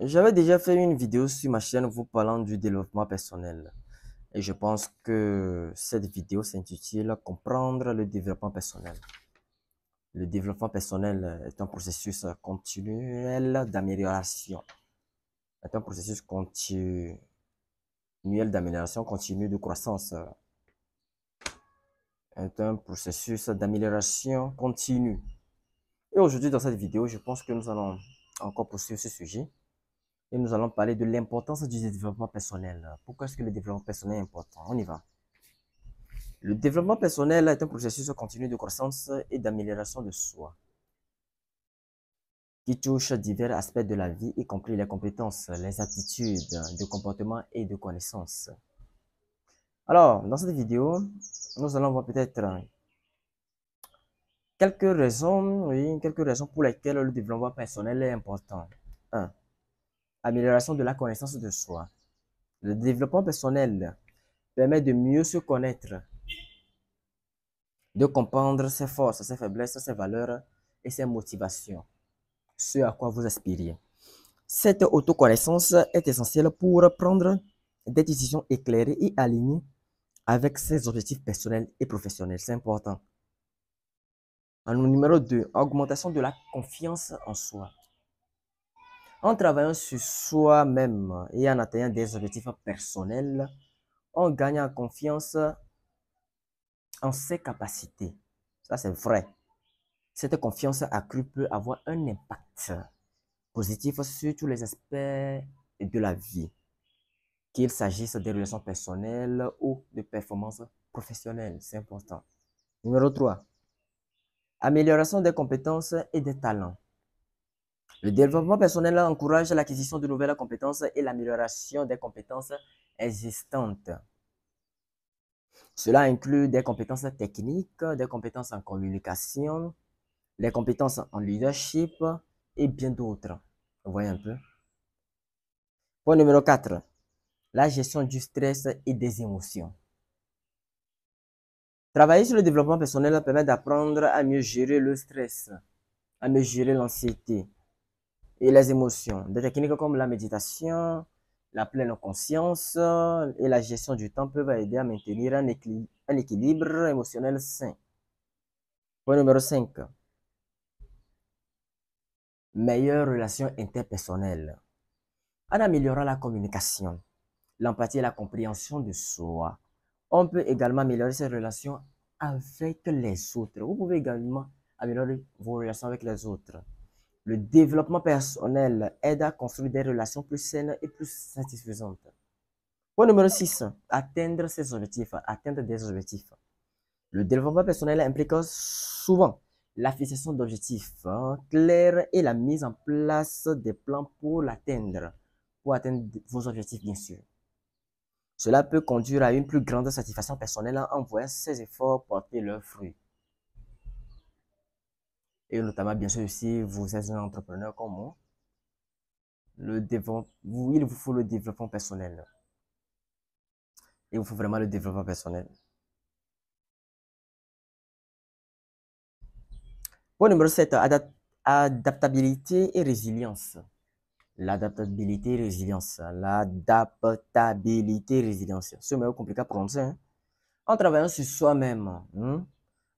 J'avais déjà fait une vidéo sur ma chaîne vous parlant du développement personnel. Et je pense que cette vidéo s'intitule Comprendre le développement personnel. Le développement personnel est un processus continuel d'amélioration. Est un processus continuel d'amélioration continue de croissance. Est un processus d'amélioration continue. Et aujourd'hui, dans cette vidéo, je pense que nous allons encore poursuivre ce sujet. Et nous allons parler de l'importance du développement personnel. Pourquoi est-ce que le développement personnel est important? On y va. Le développement personnel est un processus continu de croissance et d'amélioration de soi qui touche divers aspects de la vie, y compris les compétences, les aptitudes de comportement et de connaissances. Alors, dans cette vidéo, nous allons voir peut-être quelques raisons pour lesquelles le développement personnel est important. 1. Amélioration de la connaissance de soi. Le développement personnel permet de mieux se connaître, de comprendre ses forces, ses faiblesses, ses valeurs et ses motivations, ce à quoi vous aspiriez. Cette autoconnaissance est essentielle pour prendre des décisions éclairées et alignées avec ses objectifs personnels et professionnels. C'est important. En numéro 2, augmentation de la confiance en soi. En travaillant sur soi-même et en atteignant des objectifs personnels, on gagne en confiance en ses capacités. Ça, c'est vrai. Cette confiance accrue peut avoir un impact positif sur tous les aspects de la vie, qu'il s'agisse des relations personnelles ou de performances professionnelles. C'est important. Numéro 3. Amélioration des compétences et des talents. Le développement personnel encourage l'acquisition de nouvelles compétences et l'amélioration des compétences existantes. Cela inclut des compétences techniques, des compétences en communication, les compétences en leadership et bien d'autres. Vous voyez un peu. Point numéro 4. La gestion du stress et des émotions. Travailler sur le développement personnel permet d'apprendre à mieux gérer le stress, à mieux gérer l'anxiété et les émotions. Des techniques comme la méditation, la pleine conscience et la gestion du temps peuvent aider à maintenir un équilibre émotionnel sain. Point numéro 5. Meilleure relation interpersonnelle. En améliorant la communication, l'empathie et la compréhension de soi, on peut également améliorer ses relations avec les autres. Vous pouvez également améliorer vos relations avec les autres. Le développement personnel aide à construire des relations plus saines et plus satisfaisantes. Point numéro 6. Atteindre ses objectifs. Atteindre des objectifs. Le développement personnel implique souvent la fixation d'objectifs clairs et la mise en place des plans pour l'atteindre. Pour atteindre vos objectifs, bien sûr. Cela peut conduire à une plus grande satisfaction personnelle en voyant ses efforts porter leurs fruits. Et notamment, bien sûr, si vous êtes un entrepreneur comme moi, il vous faut le développement personnel. Il vous faut vraiment le développement personnel. Point numéro 7, adaptabilité et résilience. L'adaptabilité et résilience. L'adaptabilité et résilience. C'est un mot compliqué à prononcer. Hein? En travaillant sur soi-même,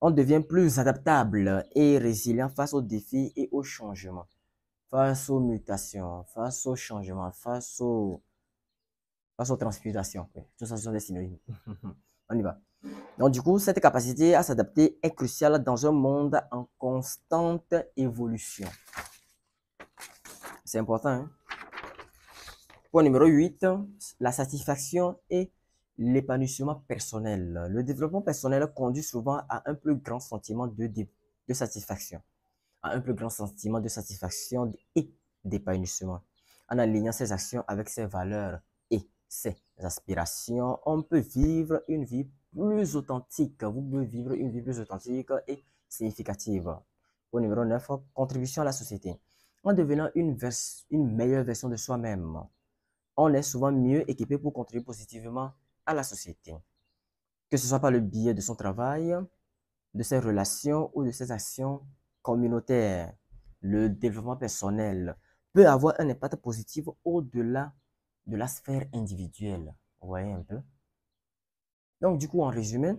on devient plus adaptable et résilient face aux défis et aux changements, face aux mutations, face aux changements, face aux transmutations. Oui, tout ça, ce sont des synonymes. On y va. Donc, du coup, cette capacité à s'adapter est cruciale dans un monde en constante évolution. C'est important. Hein? Point numéro 8, la satisfaction et l'épanouissement personnel. Le développement personnel conduit souvent à un plus grand sentiment de satisfaction, à un plus grand sentiment de satisfaction et d'épanouissement. En alignant ses actions avec ses valeurs et ses aspirations, on peut vivre une vie plus authentique. Vous pouvez vivre une vie plus authentique et significative. Au numéro 9, contribution à la société. En devenant une meilleure version de soi-même, on est souvent mieux équipé pour contribuer positivement à la société. Que ce soit par le biais de son travail, de ses relations ou de ses actions communautaires. Le développement personnel peut avoir un impact positif au-delà de la sphère individuelle. Vous voyez un peu? Donc, du coup, en résumé,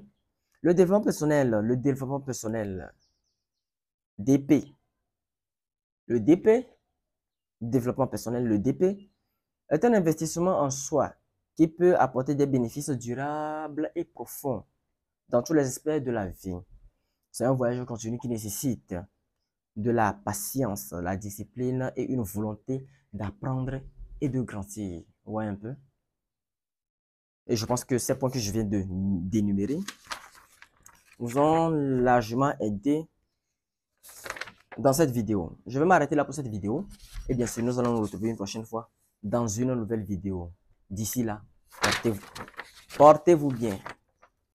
le développement personnel, DP, le DP, développement personnel, le DP, est un investissement en soi qui peut apporter des bénéfices durables et profonds dans tous les aspects de la vie. C'est un voyage continu qui nécessite de la patience, la discipline et une volonté d'apprendre et de grandir. Vous voyez un peu? Et je pense que ces points que je viens d'énumérer vous ont largement aidé dans cette vidéo. Je vais m'arrêter là pour cette vidéo. Et bien sûr, nous allons nous retrouver une prochaine fois dans une nouvelle vidéo. D'ici là, portez-vous bien.